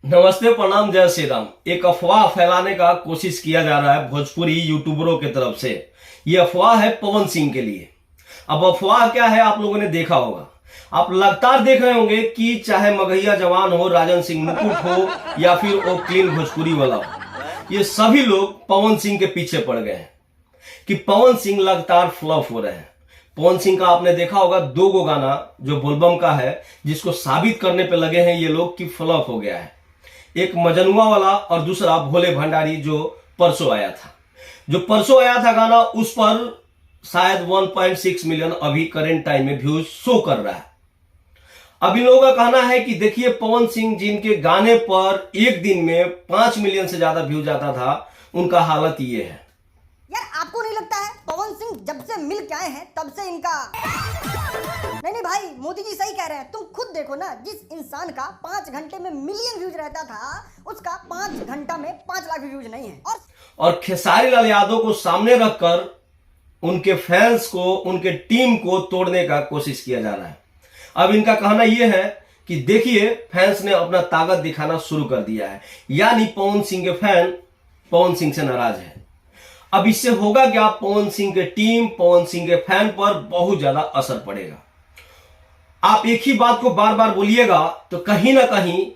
नमस्ते, प्रणाम, जय श्री राम। एक अफवाह फैलाने का कोशिश किया जा रहा है भोजपुरी यूट्यूबरों की तरफ से। यह अफवाह है पवन सिंह के लिए। अब अफवाह क्या है आप लोगों ने देखा होगा, आप लगातार देख रहे होंगे कि चाहे मगहिया जवान हो, राजन सिंह मुकुट हो या फिर वो क्लीन भोजपुरी वाला हो, ये सभी लोग पवन सिंह के पीछे पड़ गए हैं कि पवन सिंह लगातार फ्लॉप हो रहे हैं। पवन सिंह का आपने देखा होगा 2 गाना जो बोलबम का है, जिसको साबित करने पे लगे हैं ये लोग कि फ्लॉप हो गया है। एक मजनुआ वाला और दूसरा भोले भंडारी जो परसों आया था गाना, उस पर शायद 1.6 मिलियन अभी करेंट टाइम में व्यूज शो कर रहा है। अब इन लोगों का कहना है कि देखिए पवन सिंह जिनके गाने पर एक दिन में 5 मिलियन से ज्यादा व्यूज आता था, उनका हालत ये है। यार आपको नहीं लगता है पवन सिंह जब से मिल के आए हैं तब से इनका नहीं भाई, मोदी जी सही कह रहे हैं। तुम खुद देखो ना, जिस इंसान का 5 घंटे में मिलियन व्यूज रहता था, उसका 5 घंटा में 5 लाख व्यूज नहीं है। और खेसारी लाल यादव को सामने रखकर उनके फैंस को, उनके टीम को तोड़ने का कोशिश किया जा रहा है। अब इनका कहना यह है कि देखिए फैंस ने अपना ताकत दिखाना शुरू कर दिया है, यानी पवन सिंह के फैन पवन सिंह से नाराज है। अब इससे होगा क्या, पवन सिंह के टीम, पवन सिंह के फैन पर बहुत ज्यादा असर पड़ेगा। आप एक ही बात को बार बार बोलिएगा तो कहीं ना कहीं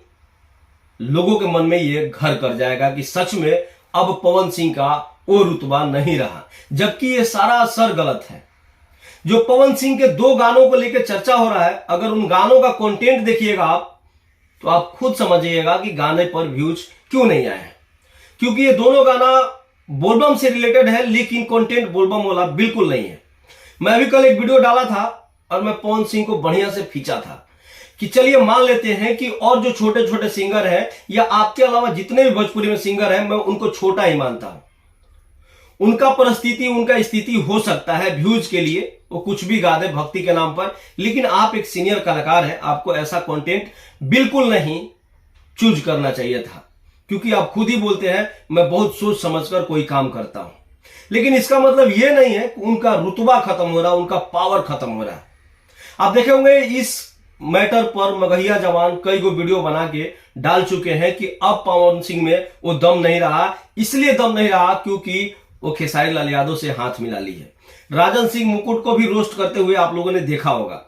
लोगों के मन में यह घर कर जाएगा कि सच में अब पवन सिंह का वो रुतबा नहीं रहा, जबकि यह सारा असर गलत है। जो पवन सिंह के 2 गानों को लेकर चर्चा हो रहा है, अगर उन गानों का कंटेंट देखिएगा आप, तो आप खुद समझिएगा कि गाने पर व्यूज क्यों नहीं आए हैं। क्योंकि ये दोनों गाना बोलबम से रिलेटेड है, लेकिन कंटेंट बोलबम वाला बिल्कुल नहीं है। मैं अभी कल एक वीडियो डाला था और मैं पवन सिंह को बढ़िया से खींचा था कि चलिए मान लेते हैं कि और जो छोटे छोटे सिंगर हैं या आपके अलावा जितने भी भोजपुरी में सिंगर हैं, मैं उनको छोटा ही मानता हूं। उनका परिस्थिति, उनका स्थिति हो सकता है व्यूज के लिए वो कुछ भी गा दे भक्ति के नाम पर, लेकिन आप एक सीनियर कलाकार हैं, आपको ऐसा कंटेंट बिल्कुल नहीं चूज करना चाहिए था। क्योंकि आप खुद ही बोलते हैं मैं बहुत सोच समझकर कोई काम करता हूं, लेकिन इसका मतलब यह नहीं है कि उनका रुतबा खत्म हो रहा है, उनका पावर खत्म हो रहा है। आप देखे होंगे इस मैटर पर मगहिया जवान कई गो वीडियो बना के डाल चुके हैं कि अब पवन सिंह में वो दम नहीं रहा। इसलिए दम नहीं रहा क्योंकि वो खेसारी लाल यादव से हाथ मिला ली है। राजन सिंह मुकुट को भी रोस्ट करते हुए आप लोगों ने देखा होगा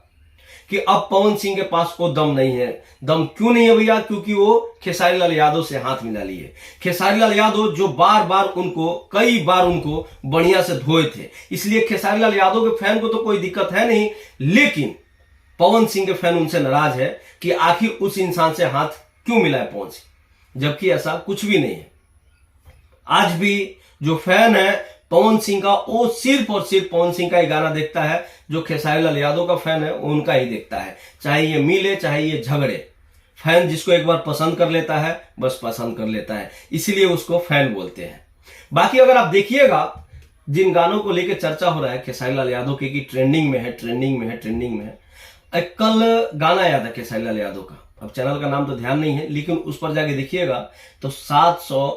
कि अब पवन सिंह के पास वो दम नहीं है। दम क्यों नहीं है भैया? क्योंकि वो खेसारी लाल यादव से हाथ मिला लिए। खेसारी लाल यादव जो कई बार उनको बढ़िया से धोए थे, इसलिए खेसारी लाल यादव के फैन को तो कोई दिक्कत है नहीं, लेकिन पवन सिंह के फैन उनसे नाराज है कि आखिर उस इंसान से हाथ क्यों मिलाए पवन सिंह, जबकि ऐसा कुछ भी नहीं है। आज भी जो फैन है पवन सिंह का, वो सिर्फ और सिर्फ पवन सिंह का ही गाना देखता है। जो खेसारी लाल यादव का फैन है उनका ही देखता है, चाहे ये मिले चाहे ये झगड़े। फैन जिसको एक बार पसंद कर लेता है, बस पसंद कर लेता है, इसीलिए उसको फैन बोलते हैं। बाकी अगर आप देखिएगा जिन गानों को लेकर चर्चा हो रहा है खेसारी लाल यादव की कि ट्रेंडिंग में है, एक कल गाना आया था खेसारी लाल यादव का, अब चैनल का नाम तो ध्यान नहीं है, लेकिन उस पर जाके देखिएगा तो 700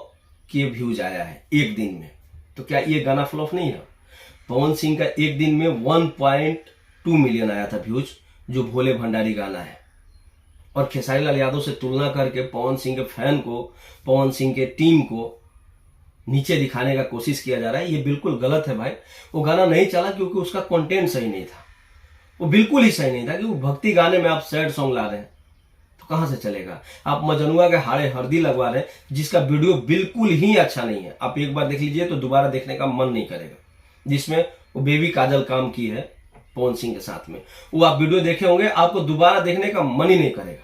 के व्यूज आया है एक दिन में। तो क्या ये गाना फ्लॉप नहीं है? पवन सिंह का एक दिन में 1.2 मिलियन आया था व्यूज, जो भोले भंडारी गाना है। और खेसारी लाल यादव से तुलना करके पवन सिंह के फैन को, पवन सिंह के टीम को नीचे दिखाने का कोशिश किया जा रहा है। ये बिल्कुल गलत है भाई। वो गाना नहीं चला क्योंकि उसका कंटेंट सही नहीं था, वो बिल्कुल ही सही नहीं था। कि वो भक्ति गाने में आप सैड सॉन्ग ला रहे हैं तो कहां से चलेगा? आप मजनुआ के हाड़े हरदी लगवा रहे हैं, जिसका वीडियो बिल्कुल ही अच्छा नहीं है। आप एक बार देख लीजिए तो दोबारा देखने का मन नहीं करेगा। जिसमें वो बेबी काजल काम की है पवन सिंह के साथ में, वो आप वीडियो देखे होंगे, आपको दोबारा देखने का मन ही नहीं करेगा।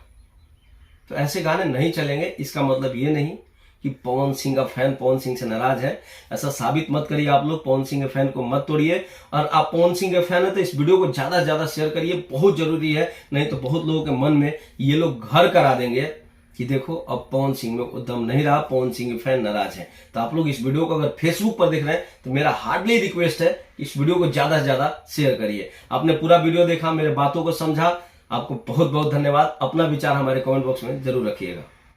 तो ऐसे गाने नहीं चलेंगे। इसका मतलब ये नहीं कि पवन सिंह का फैन पवन सिंह से नाराज है, ऐसा साबित मत करिए। आप लोग पवन सिंह के फैन को मत तोड़िए, और आप पवन सिंह के फैन है तो इस वीडियो को ज्यादा से ज्यादा शेयर करिए, बहुत जरूरी है। नहीं तो बहुत लोगों के मन में ये लोग घर करा देंगे कि देखो अब पवन सिंह में दम नहीं रहा, पवन सिंह के फैन नाराज है। तो आप लोग इस वीडियो को अगर फेसबुक पर देख रहे हैं तो मेरा हार्डली रिक्वेस्ट है इस वीडियो को ज्यादा से ज्यादा शेयर करिए। आपने पूरा वीडियो देखा, मेरे बातों को समझा, आपको बहुत बहुत धन्यवाद। अपना विचार हमारे कमेंट बॉक्स में जरूर रखिएगा।